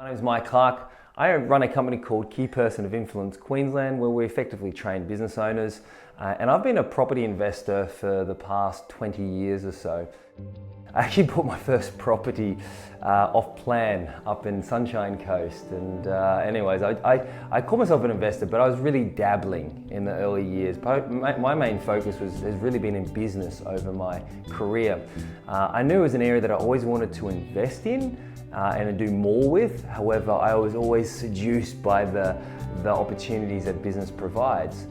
My name is Mike Clark. I run a company called Person of Influence Queensland, where we effectively train business owners. And I've been a property investor for the past 20 years or so. I actually bought my first property off plan up in Sunshine Coast. And anyways, I call myself an investor, but I was really dabbling in the early years. My main focus has really been in business over my career. I knew it was an area that I always wanted to invest in and do more with. However, I was always seduced by the opportunities that business provides.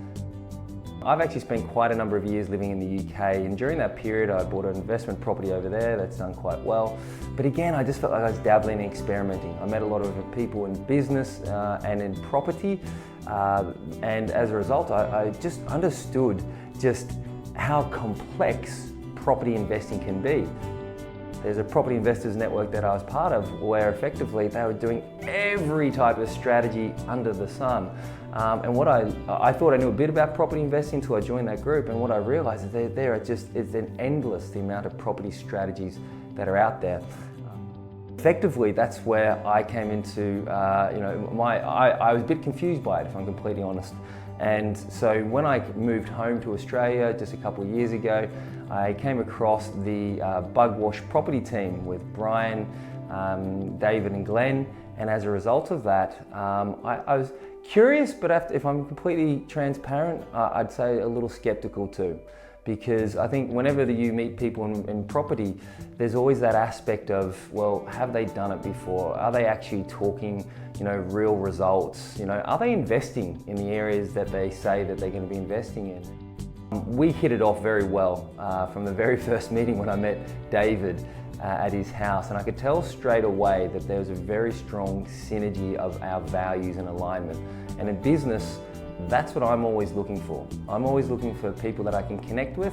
I've actually spent quite a number of years living in the UK, and during that period I bought an investment property over there that's done quite well. But again, I just felt like I was dabbling and experimenting. I met a lot of people in business and in property, and as a result I just understood just how complex property investing can be. There's a property investors network that I was part of where effectively they were doing every type of strategy under the sun. And what I thought I knew a bit about property investing until I joined that group, and what I realized is it's an endless the amount of property strategies that are out there. Effectively, that's where I came into, I was a bit confused by it, if I'm completely honest. And so when I moved home to Australia just a couple of years ago, I came across the Bugwash property team with Brian, David and Glenn, and as a result of that, I was curious, but if I'm completely transparent, I'd say a little skeptical too. Because I think whenever you meet people in property, there's always that aspect of, well, have they done it before? Are they actually talking, real results? Are they investing in the areas that they say that they're going to be investing in? We hit it off very well from the very first meeting when I met David at his house, and I could tell straight away that there was a very strong synergy of our values and alignment. And in business, that's what I'm always looking for. I'm always looking for people that I can connect with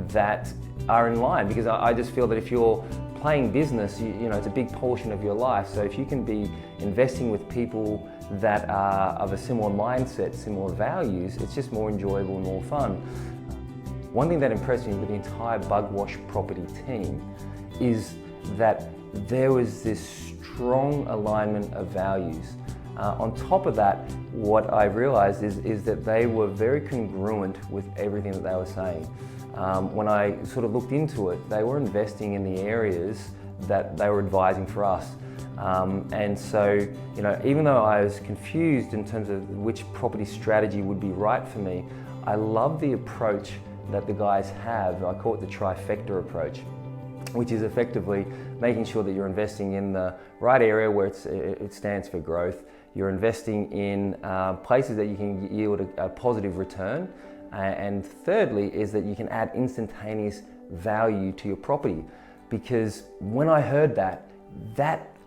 that are in line, because I just feel that if you're playing business, it's a big portion of your life. So if you can be investing with people that are of a similar mindset, similar values, it's just more enjoyable and more fun. One thing that impressed me with the entire Bugwash property team is that there was this strong alignment of values. On top of that, what I realized is that they were very congruent with everything that they were saying. When I sort of looked into it, they were investing in the areas that they were advising for us. And so, even though I was confused in terms of which property strategy would be right for me, I love the approach that the guys have. I call it the trifecta approach, which is effectively making sure that you're investing in the right area where it stands for growth. You're investing in places that you can yield a positive return. And thirdly is that you can add instantaneous value to your property. Because when I heard that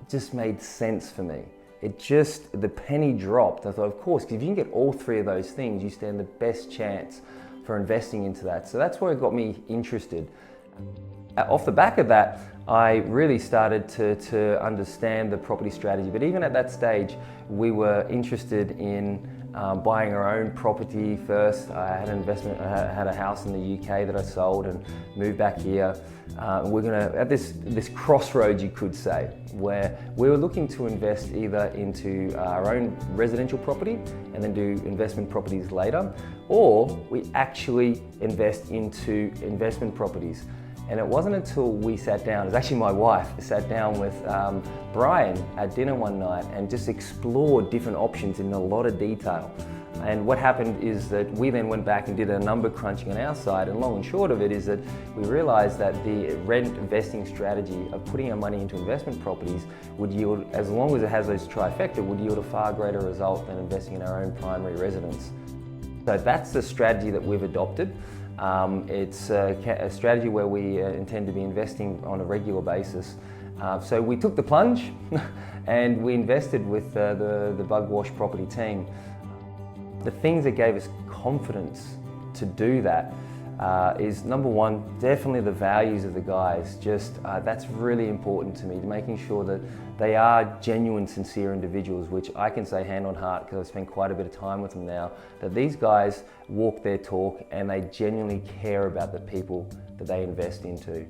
just made sense for me. The penny dropped. I thought, of course, if you can get all three of those things, you stand the best chance for investing into that. So that's where it got me interested. Off the back of that, I really started to understand the property strategy. But even at that stage, we were interested in buying our own property first. I had an investment, I had a house in the UK that I sold and moved back here. We're gonna at this crossroads, you could say, where we were looking to invest either into our own residential property and then do investment properties later, or we actually invest into investment properties. And it wasn't until we sat down, it was actually my wife, sat down with Brian at dinner one night and just explored different options in a lot of detail. And what happened is that we then went back and did a number crunching on our side, and long and short of it is that we realized that the rent investing strategy of putting our money into investment properties would yield, as long as it has those trifecta, would yield a far greater result than investing in our own primary residence. So that's the strategy that we've adopted. It's a strategy where we intend to be investing on a regular basis. So we took the plunge and we invested with the Bugwash property team. The things that gave us confidence to do that is, number one, definitely the values of the guys. That's really important to me, making sure that they are genuine, sincere individuals, which I can say hand on heart because I've spent quite a bit of time with them now, that these guys walk their talk and they genuinely care about the people that they invest into.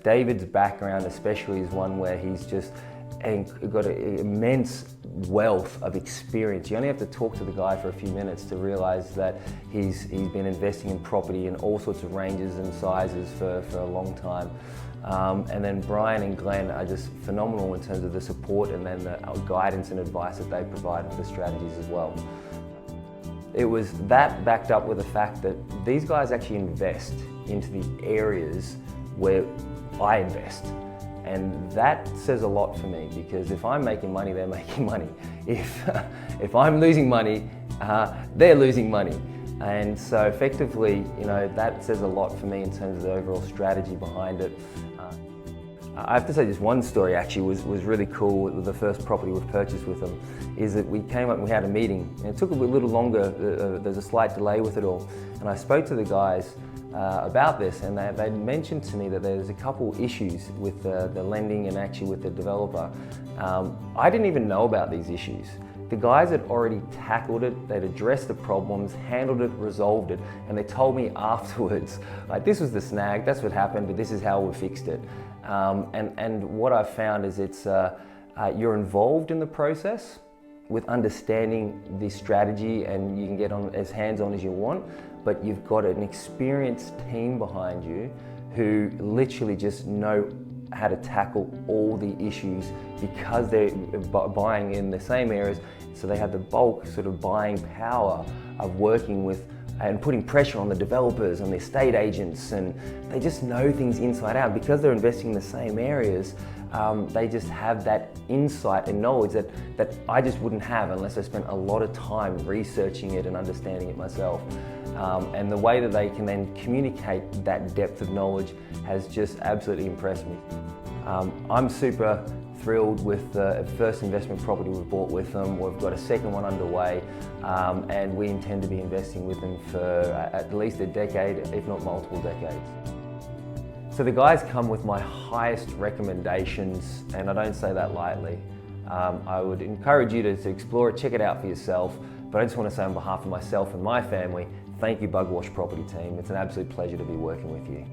David's background especially is one where and got an immense wealth of experience. You only have to talk to the guy for a few minutes to realize that he's been investing in property in all sorts of ranges and sizes for a long time. And then Brian and Glenn are just phenomenal in terms of the support and then the guidance and advice that they provide for the strategies as well. It was that backed up with the fact that these guys actually invest into the areas where I invest. And that says a lot for me, because if I'm making money, they're making money. If I'm losing money, they're losing money. And so effectively, that says a lot for me in terms of the overall strategy behind it. I have to say, just one story actually was really cool with the first property we've purchased with them, is that we came up and we had a meeting. And it took a little longer, there's a slight delay with it all. And I spoke to the guys about this, and they mentioned to me that there's a couple issues with the lending and actually with the developer. I didn't even know about these issues. The guys had already tackled it, they'd addressed the problems, handled it, resolved it, and they told me afterwards, like, this was the snag, that's what happened, but this is how we fixed it. And what I've found is you're involved in the process with understanding the strategy, and you can get on as hands-on as you want, but you've got an experienced team behind you who literally just know how to tackle all the issues, because they're buying in the same areas, so they have the bulk sort of buying power of working with and putting pressure on the developers and the estate agents, and they just know things inside out. Because they're investing in the same areas, they just have that insight and knowledge that I just wouldn't have unless I spent a lot of time researching it and understanding it myself. And the way that they can then communicate that depth of knowledge has just absolutely impressed me. I'm super thrilled with the first investment property we've bought with them. We've got a second one underway, and we intend to be investing with them for at least a decade, if not multiple decades. So the guys come with my highest recommendations, and I don't say that lightly. I would encourage you to explore it, check it out for yourself, but I just want to say on behalf of myself and my family, thank you, Bugwash property team. It's an absolute pleasure to be working with you.